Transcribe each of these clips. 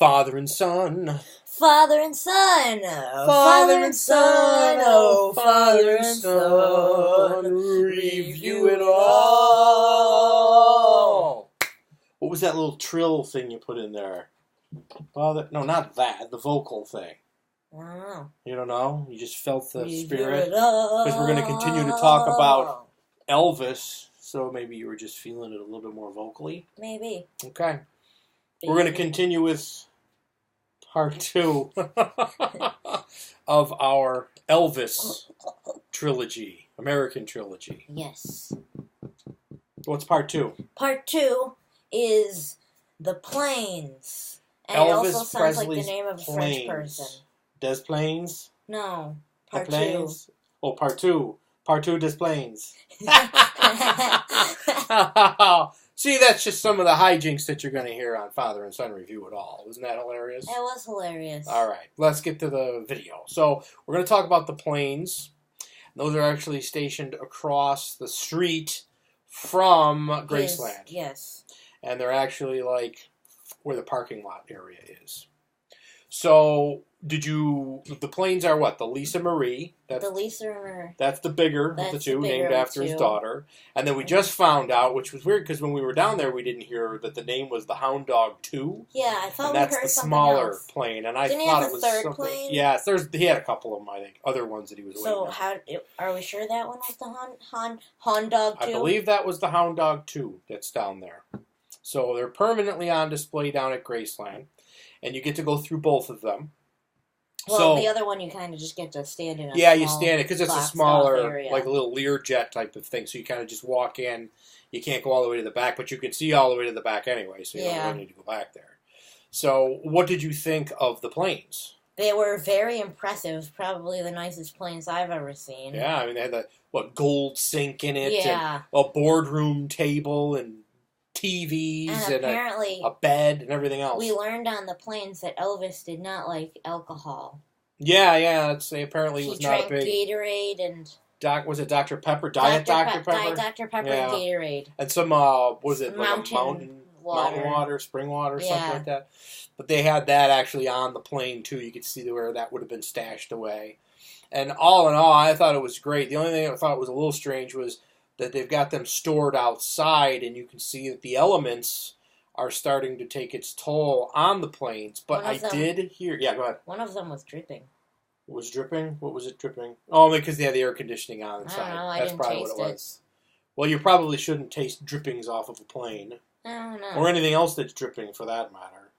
Father and son. Father and son. Father and son. Oh, father and son. Review it all. What was that little trill thing you put in there? Father? No, not that. The vocal thing. I don't know. You don't know? You just felt the Review spirit? it all. Because we're going to continue to talk about Elvis. So maybe you were just feeling it a little bit more vocally? Maybe. Okay. We're going to continue with part 2 of our Elvis Trilogy, American Trilogy. Yes. What's part 2? Part 2 is The Plains. And Elvis it also sounds Presley's like the name of a Plains. French person. Des Plaines? No. The Part 2. Plains? Oh, part 2. Part 2 Des Plaines. See, that's just some of the hijinks that you're going to hear on Father and Son Review It All. Wasn't that hilarious? It was hilarious. All right, let's get to the video. So we're going to talk about the planes. Those are actually stationed across the street from Graceland. Yes. And they're actually like where the parking lot area is. So the planes are what? The Lisa Marie. That's the bigger of the two, named after his daughter. And then we just found out, which was weird because when we were down there, we didn't hear that the name was the Hound Dog 2. Yeah, I thought and that's the smaller plane. And I Didn't thought he have it was a third something. plane? Yeah, he had a couple of them, I think, other ones that he was waiting on. So are we sure that one was the Hound Dog 2? I believe that was the Hound Dog 2 that's down there. So they're permanently on display down at Graceland. And you get to go through both of them. Well, the other one you kind of just get to stand in. You stand it because it's a smaller, like a little Learjet type of thing. So you kind of just walk in. You can't go all the way to the back, but you can see all the way to the back anyway. So you don't really need to go back there. So, what did you think of the planes? They were very impressive. Probably the nicest planes I've ever seen. Yeah, I mean they had the gold sink in it, and a boardroom table, and TVs, and apparently a bed, and everything else. We learned on the planes that Elvis did not like alcohol. Yeah. Apparently he was not a big Gatorade and was it Dr. Pepper? Diet Dr. Pepper? Diet Dr. Pepper and Gatorade. And some mountain water, spring water, something like that. But they had that actually on the plane too. You could see where that would have been stashed away. And all in all, I thought it was great. The only thing I thought was a little strange was that they've got them stored outside, and you can see that the elements are starting to take its toll on the planes. But I did hear... Yeah, go ahead. One of them was dripping. It was dripping? What was it dripping? Oh, because they had the air conditioning on inside. I don't know. That's probably what it was. Well, you probably shouldn't taste drippings off of a plane. I don't know. Or anything else that's dripping, for that matter.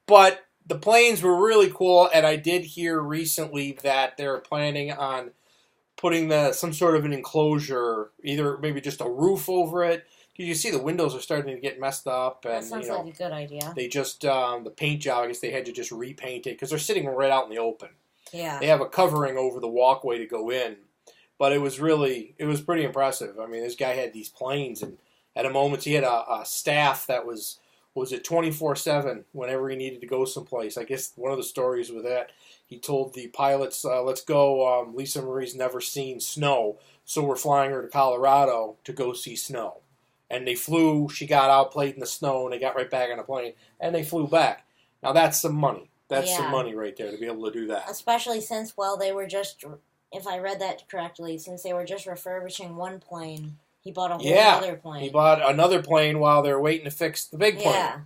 But the planes were really cool, and I did hear recently that they're planning on putting some sort of an enclosure, either maybe just a roof over it. You see the windows are starting to get messed up. And, that sounds like a good idea. They just, the paint job, I guess they had to just repaint it, because they're sitting right out in the open. Yeah. They have a covering over the walkway to go in. But it was pretty impressive. I mean, this guy had these planes, and at a moment he had a staff that was it 24/7 whenever he needed to go someplace. I guess one of the stories with that, he told the pilots, let's go, Lisa Marie's never seen snow, so we're flying her to Colorado to go see snow. And they flew, she got out, played in the snow, and they got right back on the plane, and they flew back. Now that's some money. That's some money right there to be able to do that. Especially since, they were just, if I read that correctly, since they were just refurbishing one plane, he bought a whole other plane. He bought another plane while they're waiting to fix the big plane. Yeah.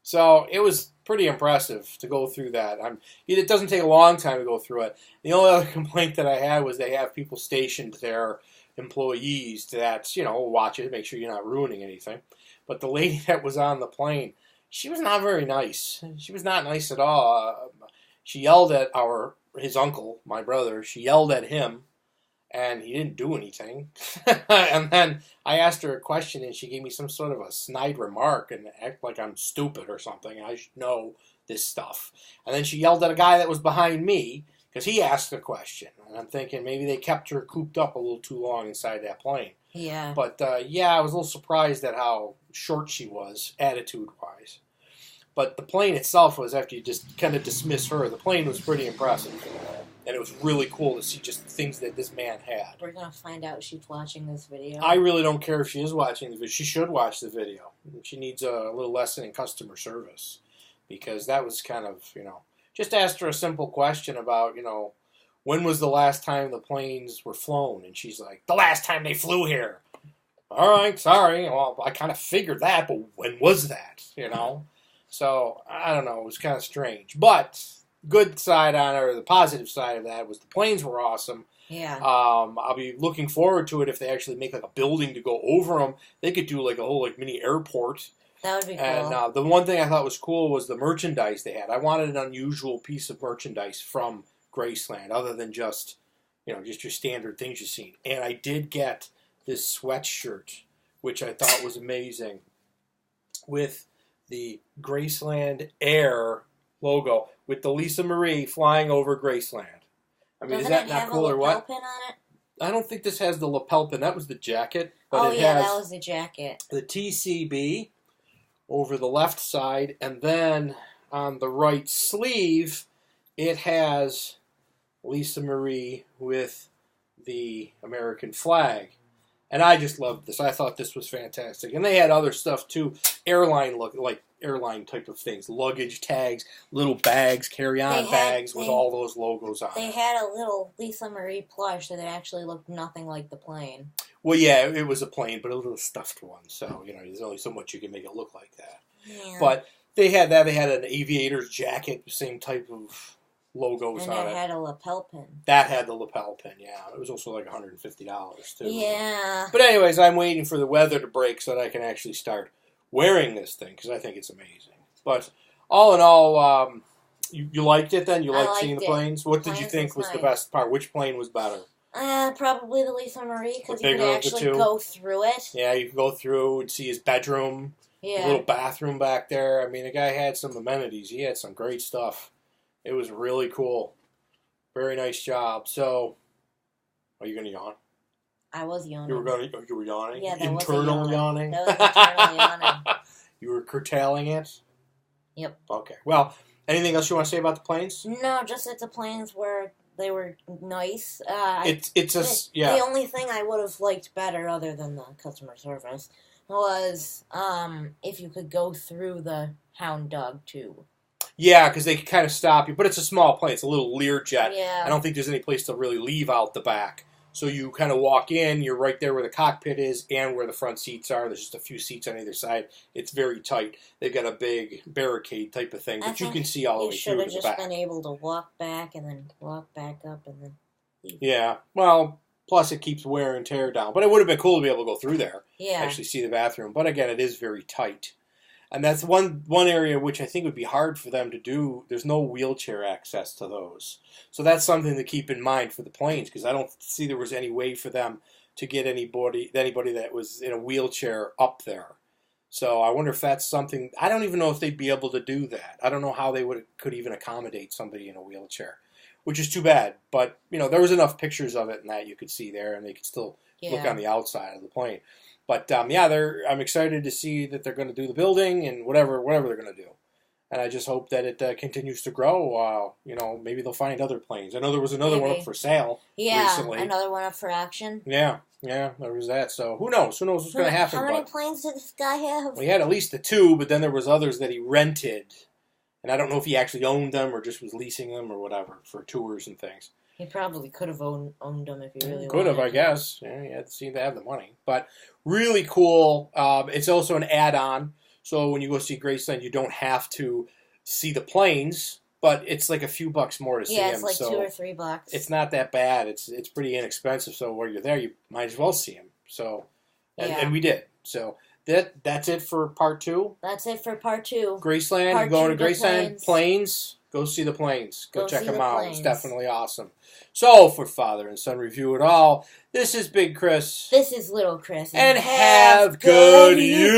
So it was pretty impressive to go through that. It doesn't take a long time to go through it. The only other complaint that I had was they have people stationed there, employees that, watch it, make sure you're not ruining anything. But the lady that was on the plane, she was not very nice. She was not nice at all. She yelled at his uncle, my brother. She yelled at him, and he didn't do anything. And then I asked her a question, and she gave me some sort of a snide remark and act like I'm stupid or something. I should know this stuff. And then she yelled at a guy that was behind me because he asked a question. And I'm thinking maybe they kept her cooped up a little too long inside that plane. Yeah. But, I was a little surprised at how short she was, attitude-wise. But the plane itself was, after you just kind of dismiss her, the plane was pretty impressive. And it was really cool to see just the things that this man had. We're going to find out she's watching this video. I really don't care if she is watching the video. She should watch the video. She needs a little lesson in customer service. Because that was kind of, just asked her a simple question about, when was the last time the planes were flown? And she's like, the last time they flew here. All right, sorry. Well, I kind of figured that, but when was that, So, I don't know. It was kind of strange. But good side on it, or the positive side of that, was the planes were awesome. Yeah. I'll be looking forward to it if they actually make like a building to go over them. They could do like a whole like mini airport. That would be cool. And the one thing I thought was cool was the merchandise they had. I wanted an unusual piece of merchandise from Graceland, other than just, just your standard things you've seen. And I did get this sweatshirt, which I thought was amazing, with the Graceland Air logo, with the Lisa Marie flying over Graceland. I mean, is that not cool or what? Doesn't it have a lapel pin on it? I don't think this has the lapel pin. That was the jacket. But oh, it yeah, has that was the jacket. the TCB over the left side, and then on the right sleeve, it has Lisa Marie with the American flag. And I just loved this. I thought this was fantastic. And they had other stuff too, airline type of things, luggage tags, little bags, carry-on bags with all those logos on it. They had a little Lisa Marie plush that actually looked nothing like the plane. Well, yeah, it was a plane, but a little stuffed one. So, there's only so much you can make it look like that. Yeah. But they had that. They had an aviator's jacket, the same type of logos on it. And it had a lapel pin. That had the lapel pin, yeah. It was also like $150 too. Yeah. But anyways, I'm waiting for the weather to break so that I can actually start wearing this thing, because I think it's amazing. But all in all, you liked it then? You liked seeing the planes? What did you think was the best part? Which plane was better? Probably the Lisa Marie, because you bigger could of the actually two? go through it. Yeah, you could go through and see his bedroom, Yeah. the little bathroom back there. I mean, the guy had some amenities. He had some great stuff. It was really cool. Very nice job. So, are you going to yawn? I was yawning. You were yawning? Yeah, that internal was yawning? That was internal yawning. You were curtailing it? Yep. Okay. Well, anything else you want to say about the planes? No, just that the planes were nice. The only thing I would have liked better, other than the customer service, was if you could go through the Hound Dog tube. Yeah, because they could kind of stop you. But it's a small plane. It's a little Learjet. Yeah. I don't think there's any place to really leave out the back. So you kind of walk in. You're right there where the cockpit is and where the front seats are. There's just a few seats on either side. It's very tight. They've got a big barricade type of thing. But you can see all the way through to the back. You should have just been able to walk back and then walk back up and then leave. Yeah. Well, plus it keeps wear and tear down. But it would have been cool to be able to go through there. Yeah. Actually see the bathroom. But again, it is very tight. And that's one area which I think would be hard for them to do. There's no wheelchair access to those. So that's something to keep in mind for the planes, because I don't see there was any way for them to get anybody that was in a wheelchair up there. So I wonder if that's something. I don't even know if they'd be able to do that. I don't know how they could even accommodate somebody in a wheelchair, which is too bad. But, there was enough pictures of it and that you could see there, and they could still look on the outside of the plane. But, I'm excited to see that they're going to do the building and whatever they're going to do. And I just hope that it continues to grow. Maybe they'll find other planes. I know there was another one up for sale recently. Another one up for auction. Yeah, there was that. So who knows? Who knows what's going to happen? How many planes did this guy have? Well, he had at least the 2, but then there was others that he rented. And I don't know if he actually owned them or just was leasing them or whatever for tours and things. He probably could have owned them if he really wanted. Could have, I guess. Yeah, he had to seem to have the money. But really cool. It's also an add-on. So when you go see Graceland, you don't have to see the planes, but it's like a few bucks more to see them. Yeah, it's like $2 or $3. It's not that bad. It's pretty inexpensive. So while you're there, you might as well see them. So, and we did. So that's it for part 2. That's it for part 2. Graceland. You're going to Graceland. Planes. Go see the planes. Go check them out. Planes. It's definitely awesome. So, for Father and Son Review It All, this is Big Chris. This is Little Chris. And have good use.